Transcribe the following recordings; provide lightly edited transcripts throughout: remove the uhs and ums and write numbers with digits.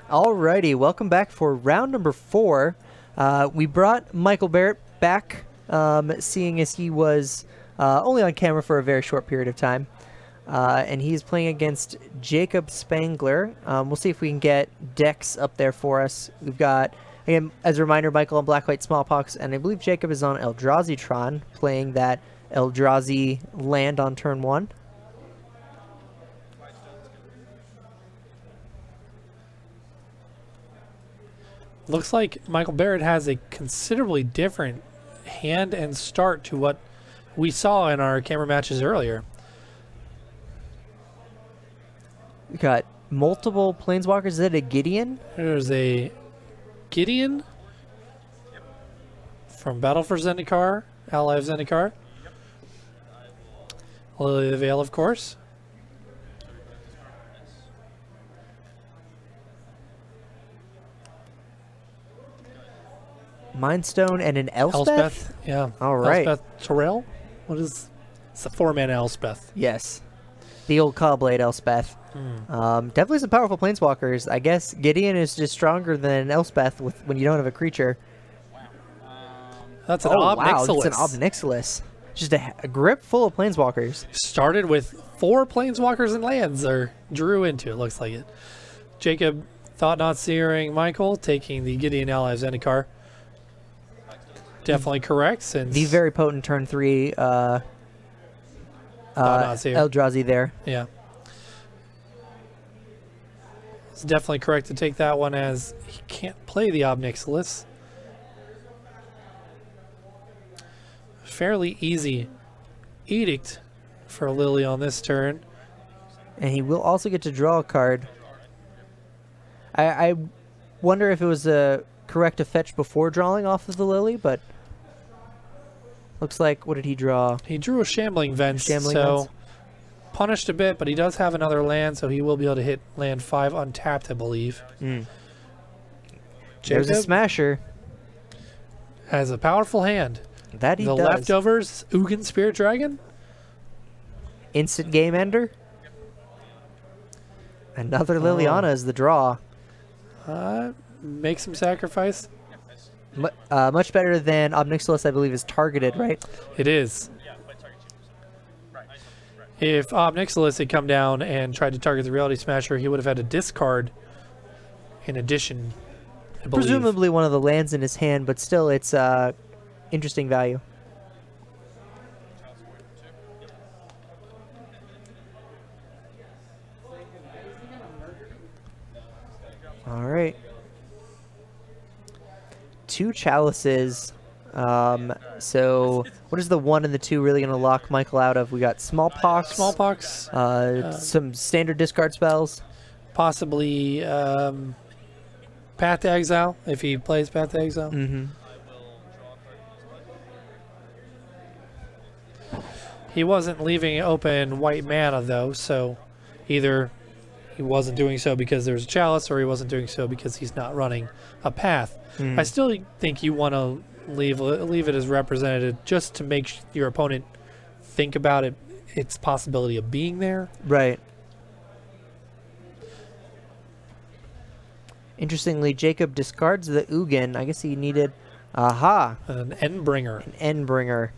Alrighty, welcome back for round number 4. We brought Michael Barrett back, seeing as he was only on camera for a very short period of time. And he's playing against Jacob Spangler. We'll see if we can get decks up there for us. We've got, again, as a reminder, Michael on Black White Smallpox, and I believe Jacob is on Eldrazi Tron, playing that Eldrazi land on turn 1. Looks like Michael Barrett has a considerably different hand and start to what we saw in our camera matches earlier. We got multiple planeswalkers. Is it a Gideon? There's a Gideon from Battle for Zendikar, Ally of Zendikar. Lily of the Veil, of course. Mindstone and an Elspeth? Yeah. All right. Elspeth Terrell? What is... It's a 4-mana Elspeth. Yes. The old Callblade Elspeth. Definitely some powerful planeswalkers. I guess Gideon is just stronger than Elspeth when you don't have a creature. That's an Ob wow, Nixilis. that's an Ob Nixilis. Just a grip full of planeswalkers. Started with 4 planeswalkers and lands, or drew into it, looks like it. Jacob thought not seeing Michael, taking the Gideon Ally of Zendikar. Definitely correct, since... The very potent turn 3 Eldrazi there. Yeah. It's definitely correct to take that one, as he can't play the Ob Nixilis. Fairly easy edict for Lily on this turn. And he will also get to draw a card. I wonder if it was correct to fetch before drawing off of the Lily, but looks like, what did he draw? He drew a Shambling Vents, so punished a bit, but he does have another land, so he will be able to hit land 5 untapped, I believe. There's a Smasher. Has a powerful hand. That he does. The leftovers, Ugin Spirit Dragon. Instant game ender. Another Liliana is the draw. Make some sacrifice. Much better than Ob Nixilis, I believe, is targeted, right? It is. If Ob Nixilis had come down and tried to target the Reality Smasher, he would have had to discard in addition, I believe. Presumably one of the lands in his hand, but still it's interesting value. All right. 2 chalices. So what is the 1 and the 2 really going to lock Michael out of? We got Smallpox. Smallpox. Some standard discard spells. Possibly Path to Exile, if he plays Path to Exile. He wasn't leaving open white mana, though, so either he wasn't doing so because there's a chalice, or he wasn't doing so because he's not running a path. I still think you want to leave it as represented, just to make your opponent think about its possibility of being there. Right. Interestingly, Jacob discards the Ugin. I guess he needed... Aha! An Endbringer. An Endbringer.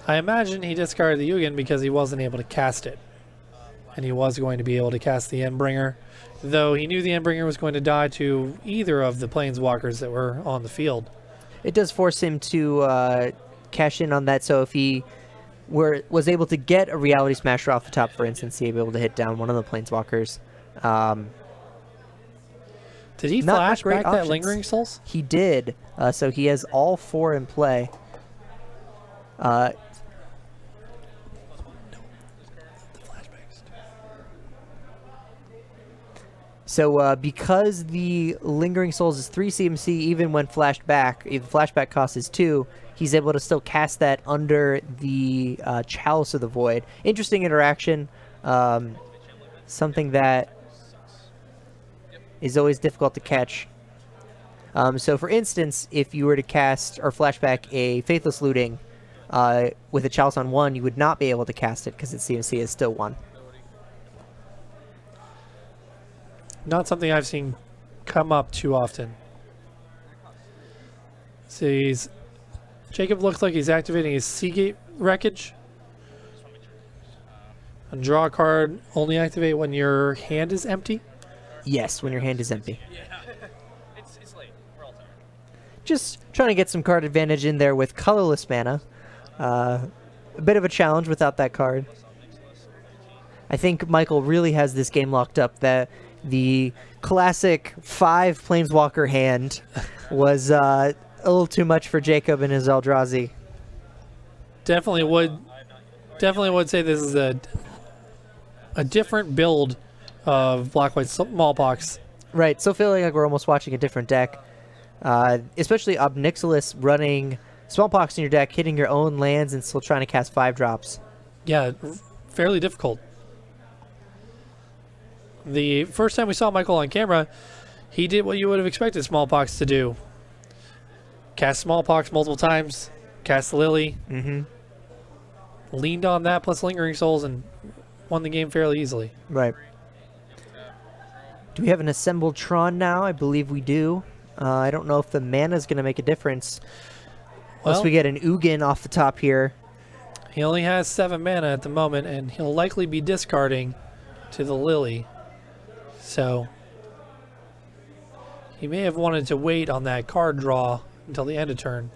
I imagine he discarded the Ugin because he wasn't able to cast it. And he was going to be able to cast the Endbringer, though he knew the Endbringer was going to die to either of the planeswalkers that were on the field. It does force him to cash in on that, so if he was able to get a Reality Smasher off the top, for instance, he'd be able to hit down one of the planeswalkers. Did he flash back that Lingering Souls? He did, so he has all 4 in play. So because the Lingering Souls is 3 CMC, even when flashed back, if the flashback cost is 2, he's able to still cast that under the Chalice of the Void. Interesting interaction. something that is always difficult to catch. So for instance, if you were to cast or flashback a Faithless Looting with a Chalice on 1, you would not be able to cast it because its CMC is still 1. Not something I've seen come up too often. See, Jacob looks like he's activating his Seagate Wreckage. And draw a card, only activate when your hand is empty? Yes, when your hand is empty. It's late. We're all tired. Just trying to get some card advantage in there with colorless mana. A bit of a challenge without that card. I think Michael really has this game locked up, that the classic 5 Planeswalker hand was a little too much for Jacob and his Eldrazi. Definitely would say this is a different build of Black-White Smallpox. Right, so feeling like we're almost watching a different deck. Especially Obnixilis running Smallpox in your deck, hitting your own lands and still trying to cast 5-drops. Yeah, fairly difficult. The first time we saw Michael on camera, he did what you would have expected Smallpox to do. Cast Smallpox multiple times, cast Lily, leaned on that plus Lingering Souls, and won the game fairly easily. Right. Do we have an assembled Tron now? I believe we do. I don't know if the mana is going to make a difference. Unless Well, we get an Ugin off the top here. he only has 7 mana at the moment, and he'll likely be discarding to the Lily. So he may have wanted to wait on that card draw until the end of turn.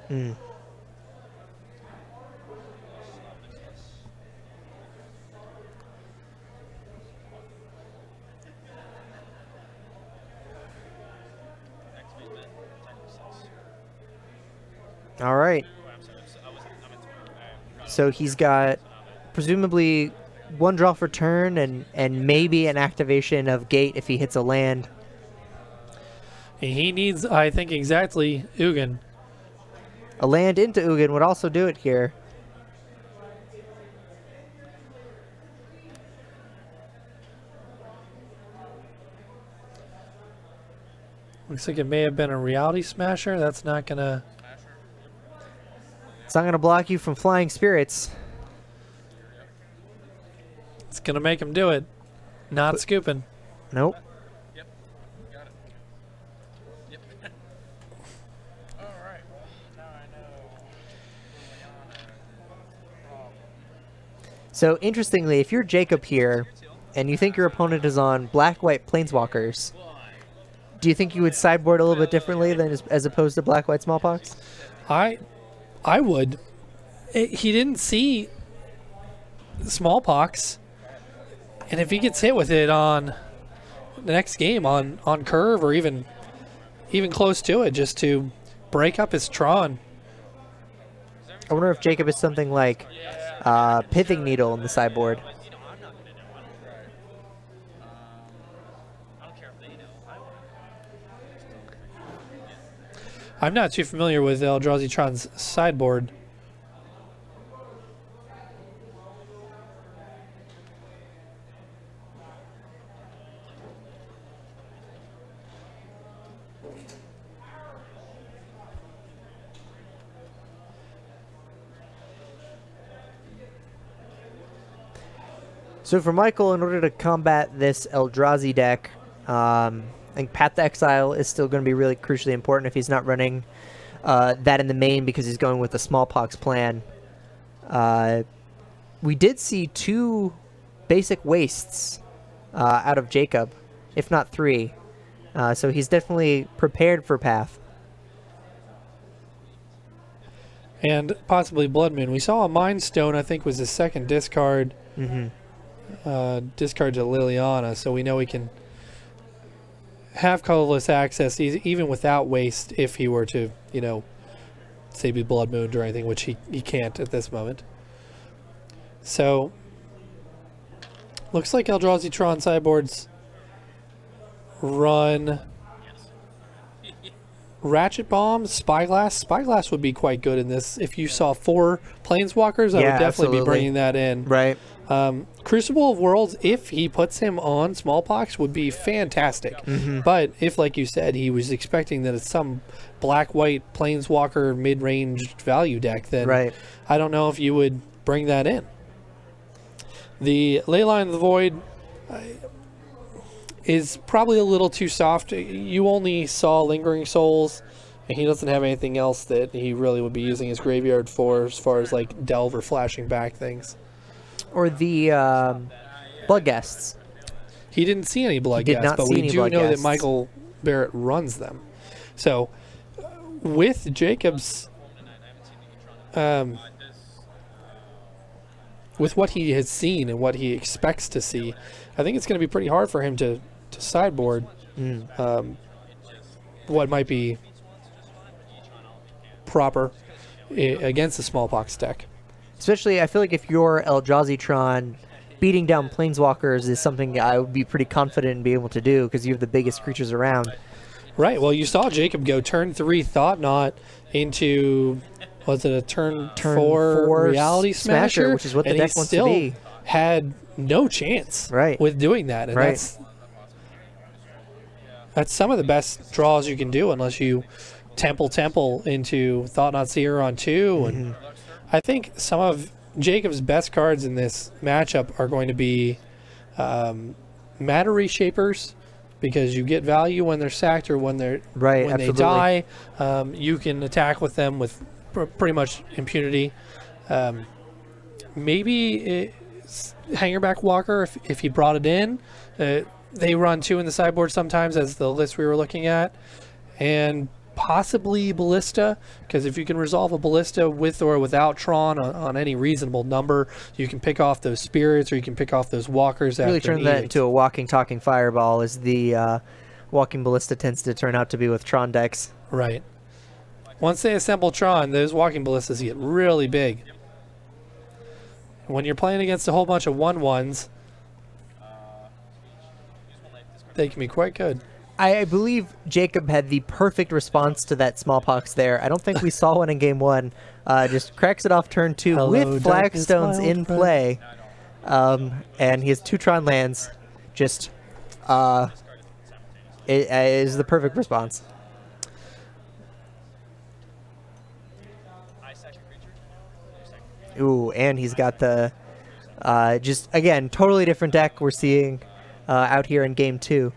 All right. So he's got presumably 1 draw for turn and maybe an activation of Gate if he hits a land. And he needs, I think, exactly Ugin. A land into Ugin would also do it here. Looks like it may have been a Reality Smasher. That's not going to... It's not going to block you from Flying Spirits. It's going to make him do it. Not scooping. Nope. Yep. Got it. Yep. All right. Now I know. So interestingly, if you're Jacob here and you think your opponent is on Black-White Planeswalkers, do you think you would sideboard a little bit differently than as opposed to Black-White Smallpox? I would. He didn't see Smallpox, and if he gets hit with it on the next game on curve or even close to it, just to break up his Tron. I wonder if Jacob is something like Pithing Needle in the sideboard. I'm not too familiar with Eldrazi Tron's sideboard. So for Michael, in order to combat this Eldrazi deck, I think Path to Exile is still going to be really crucially important if he's not running that in the main because he's going with the Smallpox plan. We did see 2 basic wastes out of Jacob, if not 3. So he's definitely prepared for Path. And possibly Blood Moon. We saw a Mind Stone, I think, was his second discard. Discard to Liliana, so we know he can have colorless access even without waste if he were to, you know, say be Blood Mooned or anything, which he can't at this moment. So looks like Eldrazi Tron sideboards run Ratchet Bomb, Spyglass. Spyglass would be quite good in this. If you saw 4 Planeswalkers, I would definitely be bringing that in. Right. Crucible of Worlds, if he puts him on Smallpox, would be fantastic. But if, like you said, he was expecting that it's some black-white Planeswalker mid-range value deck, then I don't know if you would bring that in. The Leyline of the Void is probably a little too soft. You only saw Lingering Souls, and he doesn't have anything else that he really would be using his graveyard for as far as like delve or flashing back things. Or the Bloodghasts. He didn't see any Bloodghasts, but we do know that Michael Barrett runs them. So with Jacob's with what he has seen and what he expects to see, I think it's going to be pretty hard for him to sideboard what might be proper against the Smallpox deck. Especially, I feel like if you're Eldrazi Tron, beating down Planeswalkers is something I would be pretty confident in being able to do because you have the biggest creatures around. Right. Well, you saw Jacob go turn 3 Thought Knot into, was it a turn 4 Reality Smasher, which is what the deck wants to be. Had no chance with doing that, and that's some of the best draws you can do unless you temple into Thought Knot Seer on 2. And I think some of Jacob's best cards in this matchup are going to be Matter Reshapers, because you get value when they're sacked or when they're they die. You can attack with them with pretty much impunity. Maybe Hangerback Walker if he brought it in. They run 2 in the sideboard sometimes, as the list we were looking at, and possibly Ballista, because if you can resolve a Ballista with or without Tron on any reasonable number, you can pick off those spirits or you can pick off those walkers. Really turn that into a walking, talking fireball, as the walking Ballista tends to turn out to be with Tron decks. Right. Once they assemble Tron, those walking Ballistas get really big. When you're playing against a whole bunch of 1/1s, they can be quite good. I believe Jacob had the perfect response to that Smallpox there. I don't think we saw one in game 1. Just cracks it off turn 2 with Flagstones in play. And he has 2 Tron lands. Just it is the perfect response. Ooh, and he's got the just again totally different deck we're seeing out here in game 2.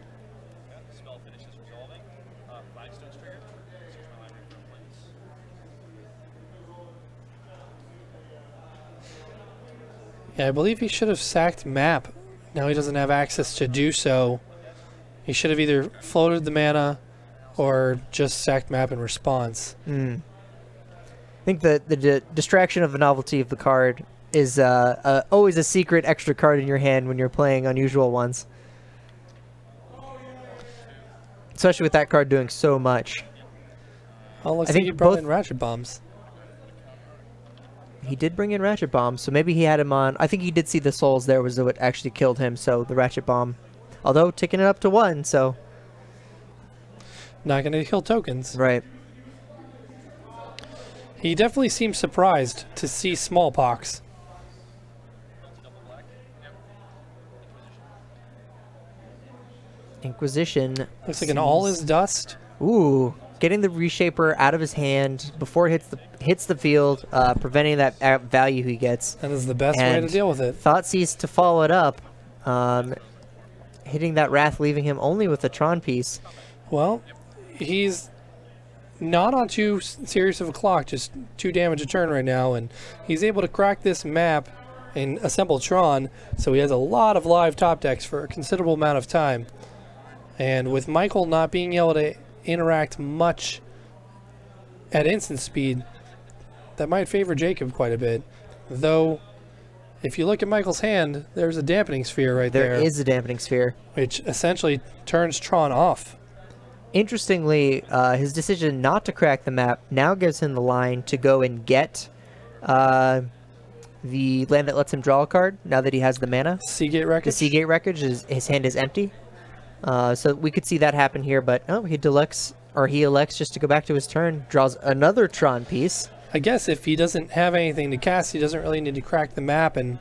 Yeah, I believe he should have sacked map. Now he doesn't have access to do so. He should have either floated the mana or just sacked map in response. I think the distraction of the novelty of the card is always a secret extra card in your hand when you're playing unusual ones. Especially with that card doing so much. Oh, looks like he brought in Ratchet Bombs. He did bring in Ratchet Bomb, so maybe he had him on. I think he did see the souls there was what actually killed him, so the Ratchet Bomb. Although ticking it up to 1, so. Not going to kill tokens. Right. He definitely seems surprised to see Smallpox. Inquisition. Looks like an All Is Dust. Ooh. Getting the Reshaper out of his hand before it hits the field, preventing that value he gets. That is the best way to deal with it. Thoughtseize to follow it up, hitting that Wrath, leaving him only with a Tron piece. Well, he's not on too serious of a clock, just 2 damage a turn right now, and he's able to crack this map and assemble Tron, so he has a lot of live top decks for a considerable amount of time. And with Michael not being able to interact much at instant speed, that might favor Jacob quite a bit. Though, if you look at Michael's hand, there's a dampening sphere right there. There is a dampening sphere. Which essentially turns Tron off. Interestingly, his decision not to crack the map now gives him the line to go and get the land that lets him draw a card, now that he has the mana. Seagate Wreckage? The Seagate Wreckage, his hand is empty. So we could see that happen here, but oh, he deluxe or he elects just to go back to his turn, draws another Tron piece. I guess if he doesn't have anything to cast, he doesn't really need to crack the map and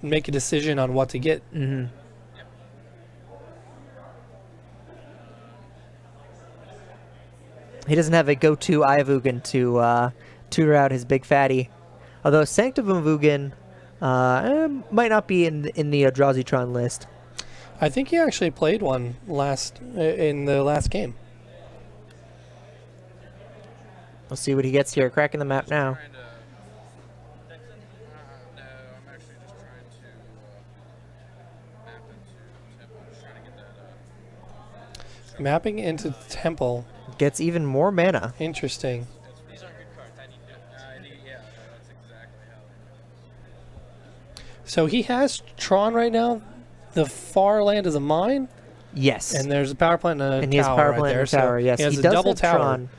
make a decision on what to get. Mm-hmm. He doesn't have a go-to Eye of Ugin to tutor out his big fatty. Although Sanctum of Ugin might not be in the Eldrazi Tron list. I think he actually played one in the last game. We'll see what he gets here. Cracking the map now. No, I'm actually just trying to map into Temple. I'm just trying to get that. Mapping into Temple. Gets even more mana. Interesting. These aren't good cards. I need yeah, that's exactly how it is. So he has Tron right now. The far land is a mine. Yes. And there's a power plant and a And he has tower power right plant there. and a tower, So yes. he has He a does double have tower. Tron.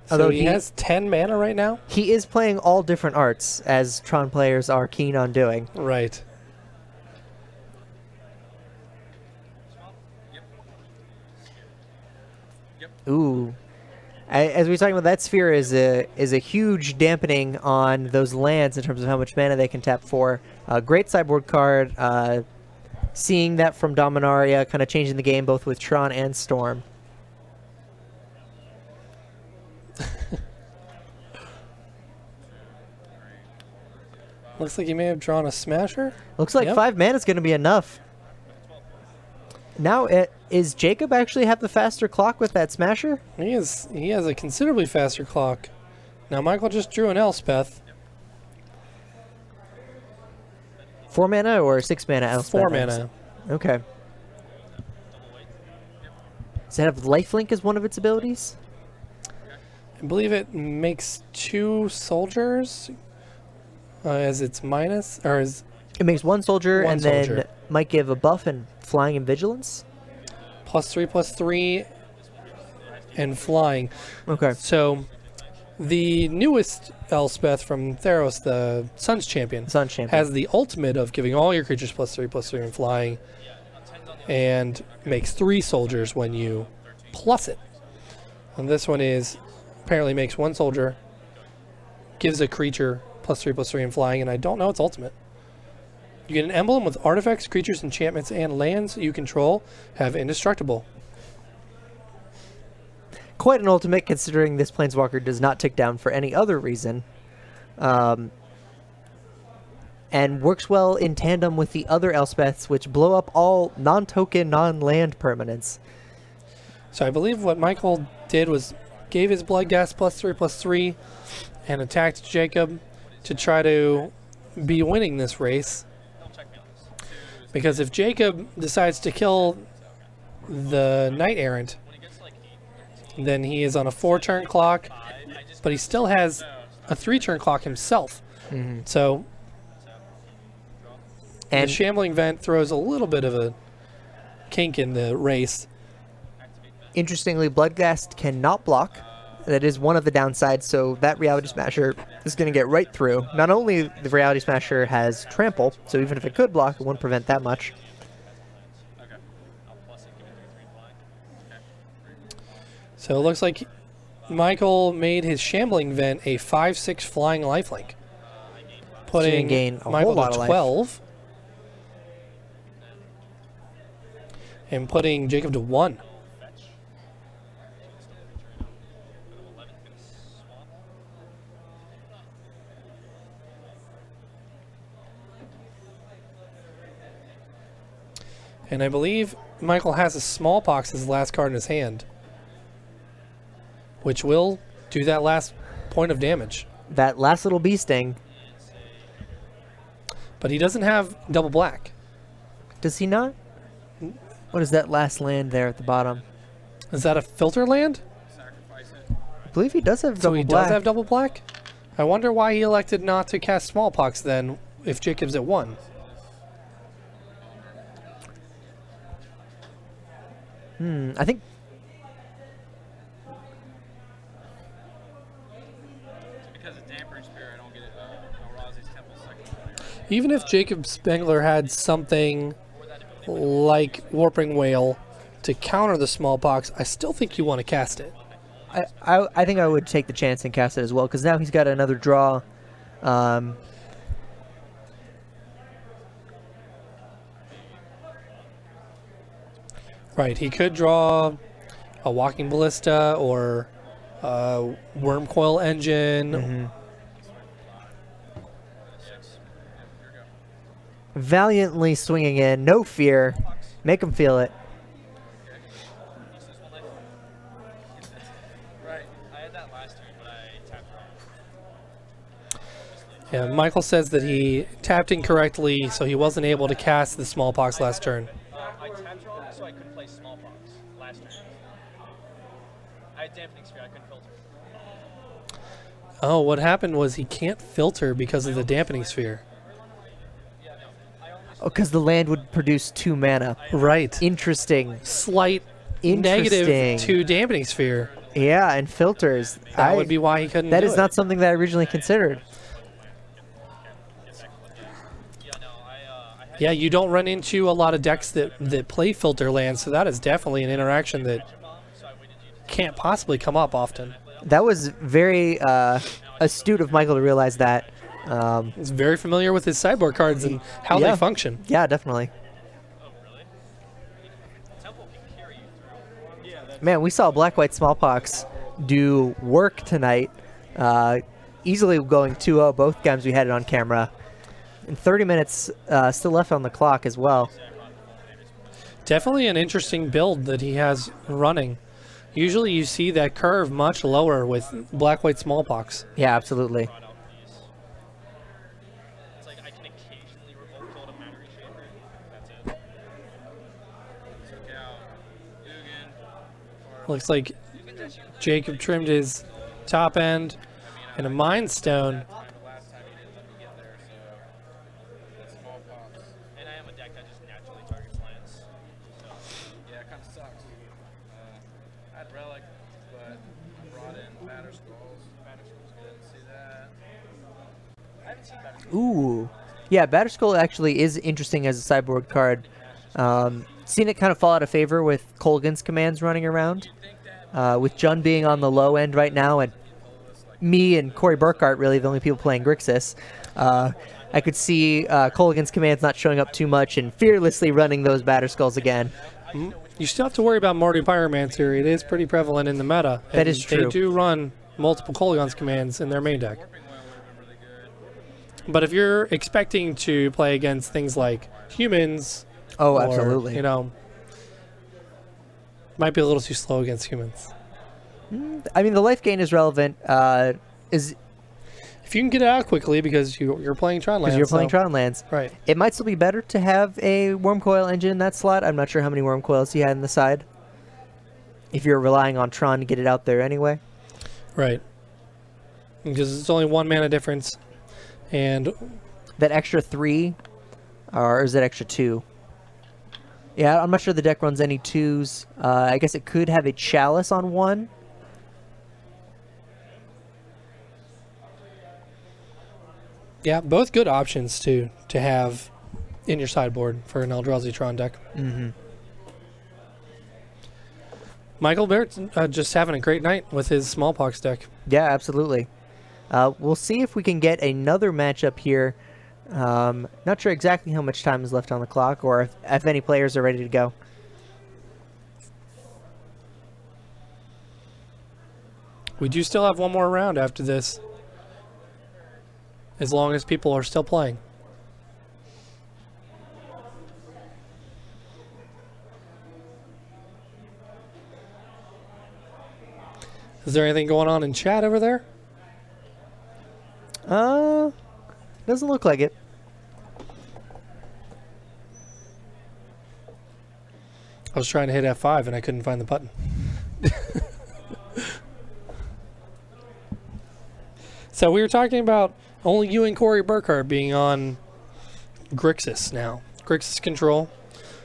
So Although he has 10 mana right now? He is playing all different arts, as Tron players are keen on doing. Right. Ooh. As we were talking about, that sphere is a huge dampening on those lands in terms of how much mana they can tap for. Great sideboard card. Seeing that from Dominaria, kind of changing the game both with Tron and Storm. Looks like he may have drawn a Smasher. Looks like Yep. 5 mana is going to be enough. Now, is Jacob actually have the faster clock with that Smasher? He has a considerably faster clock. Now Michael just drew an Elspeth. 4 mana or 6 mana? Elspeth? 4 mana. Okay. Does it have lifelink as one of its abilities? I believe it makes 2 soldiers as its minus, or as It makes 1 soldier One and then soldier. might give a buff and flying and vigilance. +3/+3 and flying. Okay. So the newest Elspeth from Theros, the Sun's Champion, Sun Champion. has the ultimate of giving all your creatures +3/+3 and flying, and makes 3 soldiers when you plus it. And this one is apparently makes 1 soldier, gives a creature +3/+3 and flying, and I don't know its ultimate. You get an emblem with artifacts, creatures, enchantments, and lands you control have indestructible. Quite an ultimate, considering this Planeswalker does not tick down for any other reason. And works well in tandem with the other Elspeths, which blow up all non-token, non-land permanents. So I believe what Michael did was gave his Bloodghast +3/+3 and attacked Jacob to try to be winning this race. Because if Jacob decides to kill the Knight Errant, then he is on a 4-turn clock, but he still has a 3-turn clock himself. Mm-hmm. So And the Shambling Vent throws a little bit of a kink in the race. interestingly, Bloodghast cannot block. That is one of the downsides, so that Reality Smasher is going to get right through. Not only the Reality Smasher has Trample, so even if it could block, it wouldn't prevent that much. So it looks like Michael made his Shambling Vent a 5/6 flying lifelink, putting gain a Michael whole lot to of life. 12 and putting Jacob to 1. And I believe Michael has a Smallpox as the last card in his hand, which will do that last point of damage. That last little bee sting, But he doesn't have double black. does he not? What is that last land there at the bottom? Is that a filter land? I believe he does have So double he black. does have double black? I wonder why he elected not to cast Smallpox then, if Jacob's at 1. I think Because of Dampering Spear, I don't get Eldrazi's Temple second. Even if Jacob Spangler had something like Warping Whale to counter the Smallpox, I still think you want to cast it. I think I would take the chance and cast it as well, because now he's got another draw. Right, he could draw a Walking Ballista or a Worm Coil Engine. Mm-hmm. Valiantly swinging in, no fear. Make him feel it. Yeah, Michael says that he tapped incorrectly, so he wasn't able to cast the Smallpox last turn. I tapped wrong, so I couldn't play Smallpox last turn. I had Dampening Sphere, I couldn't filter. Oh, what happened was he can't filter because of the Dampening Sphere. Oh, because the land would produce 2 mana. Right. Interesting. Slight Interesting. negative to Dampening Sphere. Yeah, and filters. That would be why he couldn't That do is it. not something that I originally considered. Yeah, you don't run into a lot of decks that play filter lands, so that is definitely an interaction that can't possibly come up often. That was very astute of Michael to realize that. He's very familiar with his sideboard cards and how Yeah. they function. Yeah, definitely. Man, we saw Black-White Smallpox do work tonight. Easily going 2-0 both games we had it on camera. And 30 minutes still left on the clock as well. Definitely an interesting build that he has running. Usually you see that curve much lower with Black-White Smallpox. Yeah, absolutely. It's like I can occasionally revolt kill a Battery Shaper. That's it. Took out Dugan. Looks like Jacob trimmed his top end and a Mind Stone. The last time he didn't let me get there, so that's Smallpox. And I am a deck that just naturally targets lands. So, Yeah, it kind of sucks. I had Relic, but I brought in Batter Skulls. Batter Skulls good. See that? I haven't seen Battery Ooh. Yeah, Batterskull actually is interesting as a sideboard card. Seen it kind of fall out of favor with Colgan's commands running around. With Jun being on the low end right now, and me and Corey Burkhart really the only people playing Grixis. I could see Colgan's commands not showing up too much and fearlessly running those Batterskulls again. You still have to worry about Mardu Pyromancer. It is pretty prevalent in the meta. That is true. They do run multiple Kolaghan's commands in their main deck. But if you're expecting to play against things like humans, Oh, or, absolutely. you know, might be a little too slow against humans. I mean, the life gain is relevant. Is If you can get it out quickly because you're playing Tron lands. because you're playing so- Tron lands. Right. It might still be better to have a Worm Coil engine in that slot. I'm not sure how many Worm Coils he had in the side. If you're relying on Tron to get it out there anyway. Right. Because it's only 1 mana difference. And That extra 3, or is it extra 2? Yeah, I'm not sure the deck runs any 2s. I guess it could have a Chalice on 1. yeah, both good options to have in your sideboard for an Eldrazi Tron deck. Mm-hmm. Michael Barrett just having a great night with his Smallpox deck. Yeah, absolutely. We'll see if we can get another matchup here. Not sure exactly how much time is left on the clock or if any players are ready to go. We do still have one more round after this, as long as people are still playing. Is there anything going on in chat over there? Doesn't look like it. I was trying to hit F5 and I couldn't find the button. So we were talking about only you and Corey Burkhart being on Grixis now. Grixis Control.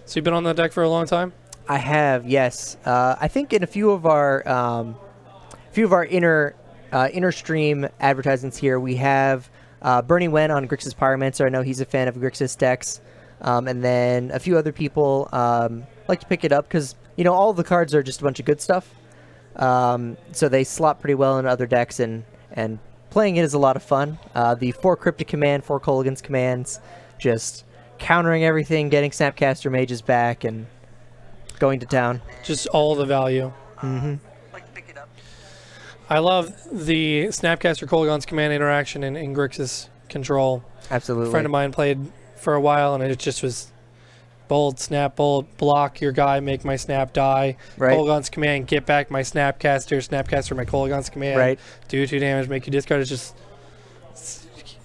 So you've been on that deck for a long time? I have, yes. I think in a few of our inner stream advertisements here, we have Bernie Wen on Grixis Pyromancer. I know he's a fan of Grixis decks. And then a few other people like to pick it up because, you know, all of the cards are just a bunch of good stuff. So they slot pretty well in other decks, and playing it is a lot of fun. The 4 Cryptic Command, 4 Kolaghan's Commands, just countering everything, getting Snapcaster Mages back, and going to town. Just all the value. Mm-hmm. I love the Snapcaster Kolaghan's Command interaction in Grixis Control. Absolutely. A friend of mine played for a while, and it just was bold, snap, bold, block your guy, make my snap die. Right. Kolaghan's Command, get back my Snapcaster my Kolaghan's Command. Right. Do 2 damage, make you discard. It's just...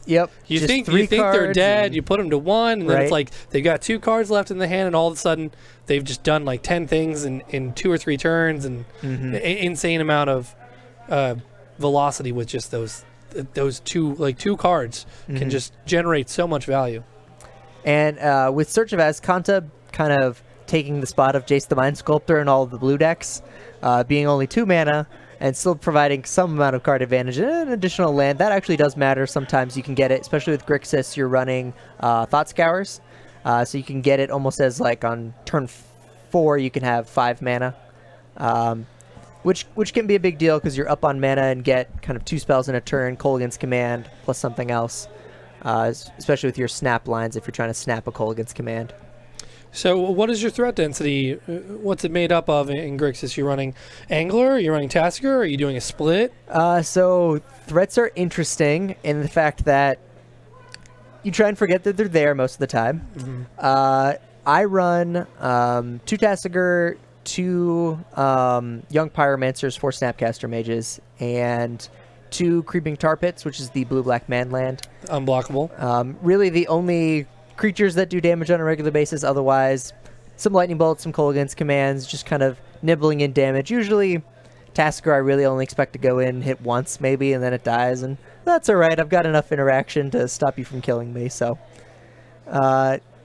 Yep. You just think 3 they're dead, and you put them to 1, and then it's like they've got 2 cards left in the hand, and all of a sudden they've just done like 10 things in 2 or 3 turns, and insane amount of velocity with just those 2 cards can just generate so much value. And with Search of Azcanta kind of taking the spot of Jace the Mind Sculptor in all of the blue decks, being only 2 mana and still providing some amount of card advantage and an additional land, that actually does matter. Sometimes you can get it, especially with Grixis, you're running Thought Scours, so you can get it almost as like on turn 4 you can have 5 mana, which can be a big deal because you're up on mana and get kind of 2 spells in a turn, Kolaghan's Command plus something else. Especially with your snap lines if you're trying to snap a Kolaghan's Command. So what is your threat density? What's it made up of in Grixis? You running Angler? Are you running Tasker? Are you doing a split? So threats are interesting in the fact that you try and forget that they're there most of the time. I run 2 Tasker, 2 Young Pyromancers, 4 Snapcaster Mages, and 2 Creeping Tar Pits, which is the blue-black manland. Unblockable. Really the only creatures that do damage on a regular basis. Otherwise, some Lightning Bolts, some Kolaghan's Commands, just kind of nibbling in damage. Usually, Tasker I really only expect to go in, hit once maybe, and then it dies, and that's alright. I've got enough interaction to stop you from killing me, so...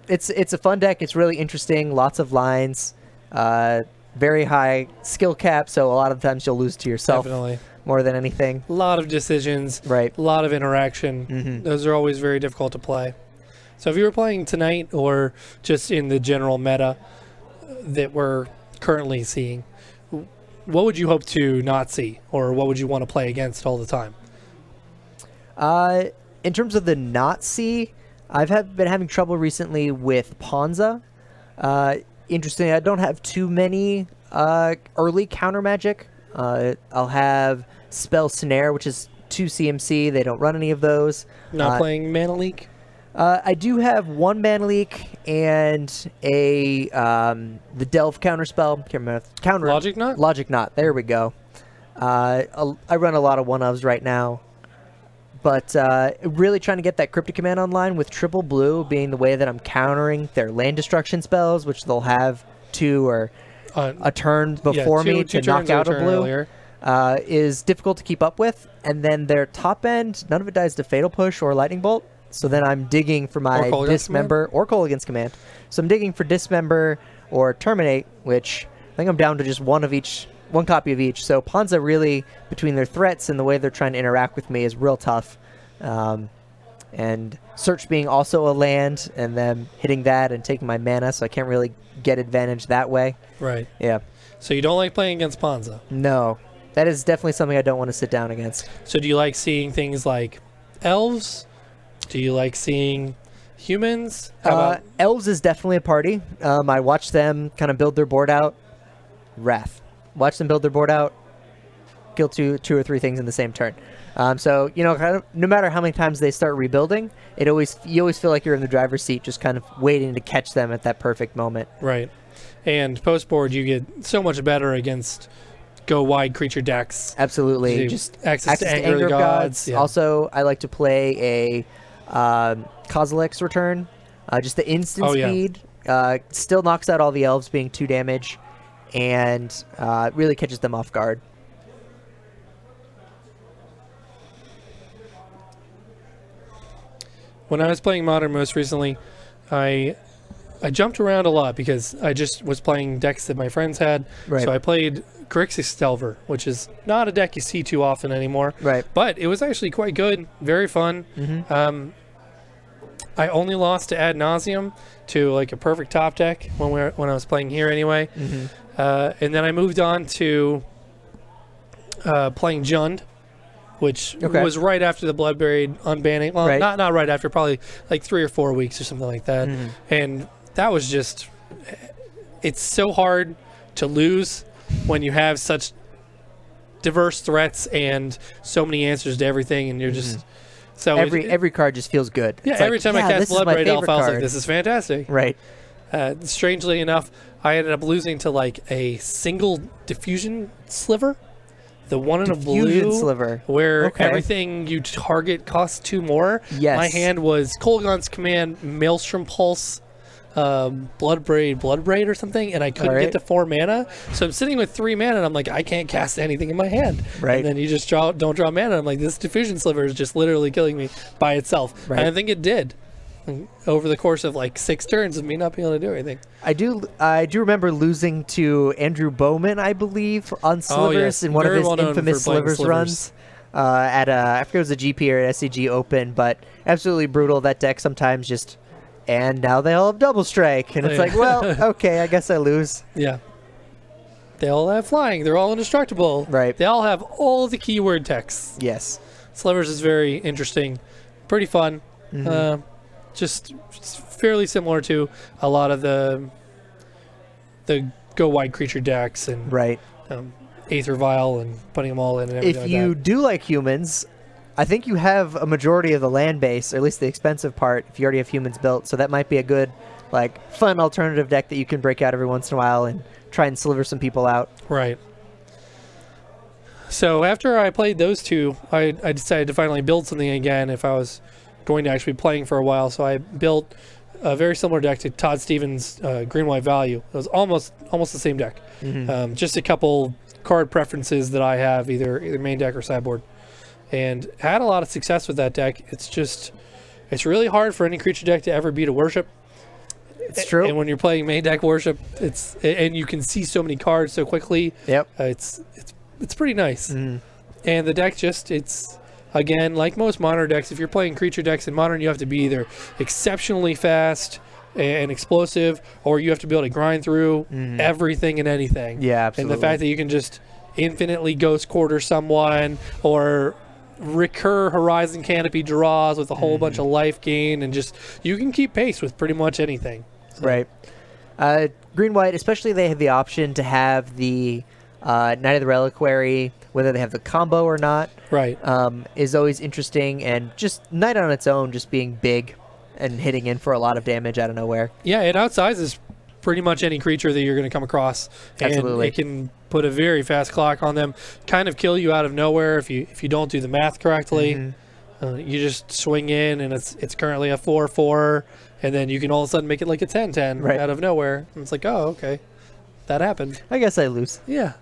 It's a fun deck. It's really interesting. Lots of lines. Very high skill cap, so a lot of times you'll lose to yourself. Definitely. More than anything. A lot of decisions. Right. A lot of interaction. Those are always very difficult to play. So if you were playing tonight or just in the general meta that we're currently seeing, what would you hope to not see? Or what would you want to play against all the time? In terms of the not see, I've been having trouble recently with Ponza. Interestingly, I don't have too many early counter magic. I'll have Spell Snare, which is 2 CMC. They don't run any of those. Not playing Mana Leak? I do have 1 Mana Leak and a the Delve counter spell. Can't remember. Logic Knot? Logic Knot. There we go. I run a lot of 1-ofs right now. But really trying to get that Cryptic Command online with triple blue being the way that I'm countering their land destruction spells, which they'll have 2 or a turn before me to knock out a blue, is difficult to keep up with. And then their top end, none of it dies to Fatal Push or Lightning Bolt. So then I'm digging for my Dismember or Kolaghan's Command. So I'm digging for Dismember or Terminate, which I think I'm down to just 1 copy of each. So Ponza really, between their threats and the way they're trying to interact with me, is real tough. And Search being also a land, and then hitting that and taking my mana, so I can't really get advantage that way. Right. Yeah. So you don't like playing against Ponza? No. That is definitely something I don't want to sit down against. So do you like seeing things like elves? Do you like seeing humans? How about elves is definitely a party. I watch them kind of build their board out. Wrath. Watch them build their board out. Kill two or 3 things in the same turn. So, you know, kind of, no matter how many times they start rebuilding, you always feel like you're in the driver's seat, just kind of waiting to catch them at that perfect moment. Right. And post-board, you get so much better against go-wide creature decks. Absolutely. Just access to Anger of Gods. Yeah. Also, I like to play a Kozilek's Return. Just the instant speed. Still knocks out all the elves being 2 damage. And really catches them off guard. When I was playing Modern most recently, I jumped around a lot because I just was playing decks that my friends had. Right. So I played Grixis Delver, which is not a deck you see too often anymore. Right. But it was actually quite good, very fun. I only lost to Ad Nauseam to like a perfect top deck when I was playing here anyway. And then I moved on to playing Jund, which was right after the Bloodbraid unbanning. Well, not right after, probably like 3 or 4 weeks or something like that. And that was just, it's so hard to lose when you have such diverse threats and so many answers to everything, and you're just so every card just feels good. Yeah, it's every like, time I cast Bloodbraid Elf, I was like, card. this is fantastic. Right. Strangely enough, I ended up losing to like a single diffusion sliver, the one in a blue sliver, where everything you target costs 2 more. Yes. My hand was Kolaghan's Command, Maelstrom Pulse, Bloodbraid or something, and I couldn't get to 4 mana. So I'm sitting with 3 mana, and I'm like, I can't cast anything in my hand. Right. And then you just don't draw mana. I'm like, this diffusion sliver is just literally killing me by itself. Right. And I think it did. Over the course of like 6 turns of me not being able to do anything. I do remember losing to Andrew Bowman, I believe, on Slivers in one of his infamous Slivers runs. At I forget it was a GP or an SCG Open, but absolutely brutal. That deck sometimes just, and now they all have double strike, and it's like, well, okay, I guess I lose. Yeah. They all have flying. They're all indestructible. Right. They all have all the keyword texts. Yes. Slivers is very interesting, pretty fun. Just fairly similar to a lot of the go wide creature decks and Aether Vial and putting them all in and everything. If you do like humans, I think you have a majority of the land base, or at least the expensive part, if you already have humans built. So that might be a good, like, fun alternative deck that you can break out every once in a while and try and sliver some people out. Right. So after I played those two, I decided to finally build something again if I was going to actually be playing for a while. So I built a very similar deck to Todd Stevens' Green-White Value. It was almost the same deck. Just a couple card preferences that I have, either main deck or sideboard. And had a lot of success with that deck. It's really hard for any creature deck to ever beat a worship. It's true. And when you're playing main deck worship, and you can see so many cards so quickly. Yep. It's pretty nice. And the deck it's again, like most modern decks, if you're playing creature decks in modern, you have to be either exceptionally fast and explosive, or you have to be able to grind through everything and anything. Yeah, absolutely. And the fact that you can just infinitely ghost quarter someone, or recur Horizon Canopy draws with a whole bunch of life gain, and just you can keep pace with pretty much anything. So. Right. Green-White, especially, they have the option to have the Knight of the Reliquary, whether they have the combo or not. Right. Is always interesting, and just Knight on its own just being big and hitting in for a lot of damage out of nowhere. Yeah, it outsizes pretty much any creature that you're going to come across. Absolutely. And it can put a very fast clock on them, kind of kill you out of nowhere if you don't do the math correctly. You just swing in, and it's currently a 4/4, and then you can all of a sudden make it like a 10/10 out of nowhere. And it's like, oh, okay, that happened. I guess I lose. Yeah.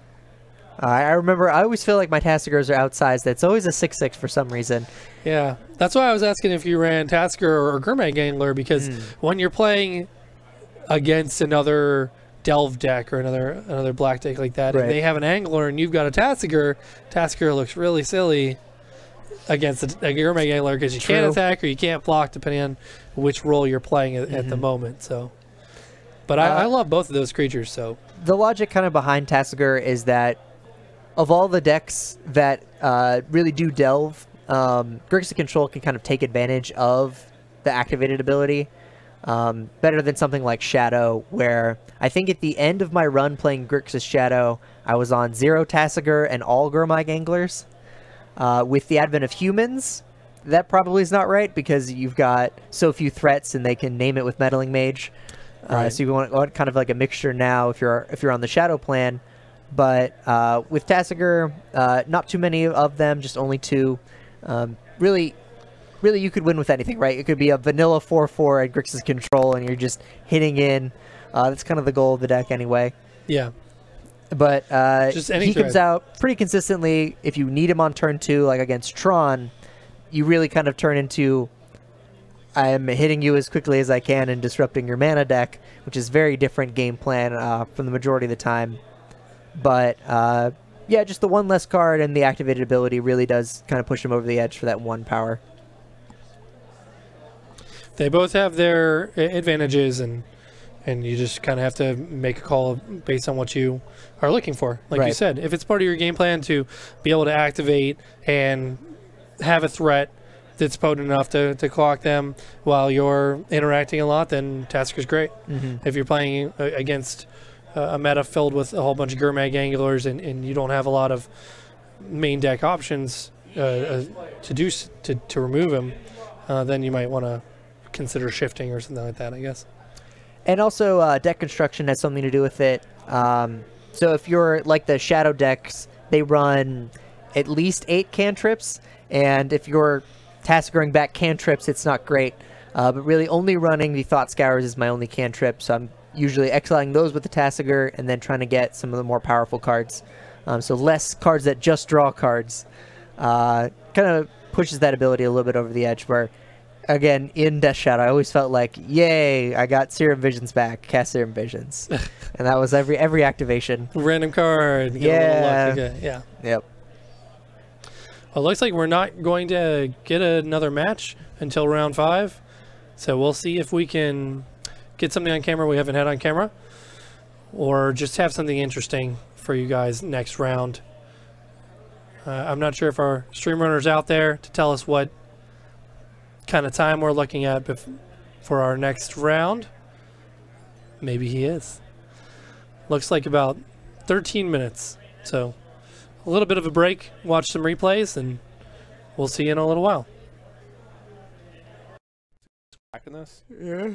I remember, I always feel like my Tassigurs are outsized. It's always a 6/6 for some reason. Yeah, that's why I was asking if you ran Tasker or Gurmag Angler, because when you're playing against another Delve deck or another black deck like that, and they have an Angler and you've got a Tasker looks really silly against a Gurmag Angler, because you can't attack or you can't block depending on which role you're playing at the moment. So, but I love both of those creatures. So the logic kind of behind Tassigur is that of all the decks that really do delve, Grixis Control can kind of take advantage of the activated ability better than something like Shadow, where I think at the end of my run playing Grixis Shadow, I was on 0 Tassigur and all Gurmag Anglers. With the advent of humans, that probably is not right, because you've got so few threats and they can name it with Meddling Mage. So you want kind of like a mixture now if you're on the Shadow plan. But with Tassigur, not too many of them, just only 2. Really, you could win with anything, right? It could be a vanilla 4/4 at Grixis Control, and you're just hitting in. That's kind of the goal of the deck anyway. Yeah. But just any he comes out pretty consistently. If you need him on turn 2, like against Tron, you really kind of turn into, I'm hitting you as quickly as I can and disrupting your mana deck, which is very different game plan from the majority of the time. But yeah, just the one less card and the activated ability really does kind of push him over the edge for that 1 power. They both have their advantages, and you just kind of have to make a call based on what you are looking for. Like you said, if it's part of your game plan to be able to activate and have a threat that's potent enough to clock them while you're interacting a lot, then Tasker's great. If you're playing against a meta filled with a whole bunch of Gurmag Anglers and you don't have a lot of main deck options to remove him, then you might want to consider shifting or something like that, I guess. And also, deck construction has something to do with it. So if you're like the Shadow decks, they run at least 8 cantrips, and if you're Tasking back cantrips, it's not great. But really, only running the Thought Scours is my only cantrip, so I'm usually exiling those with the Tasigur and then trying to get some of the more powerful cards. So less cards that just draw cards. Kind of pushes that ability a little bit over the edge, where again, in Death Shadow, I always felt like, yay, I got Serum Visions back, cast Serum Visions. And that was every activation. Random card. Yeah. Yeah. Yep. Well, it looks like we're not going to get another match until round 5. So we'll see if we can get something on camera we haven't had on camera, or just have something interesting for you guys next round. I'm not sure if our stream runner's out there to tell us what kind of time we're looking at for our next round. Maybe he is. Looks like about 13 minutes. So a little bit of a break, watch some replays, and we'll see you in a little while. Back in this? Yeah.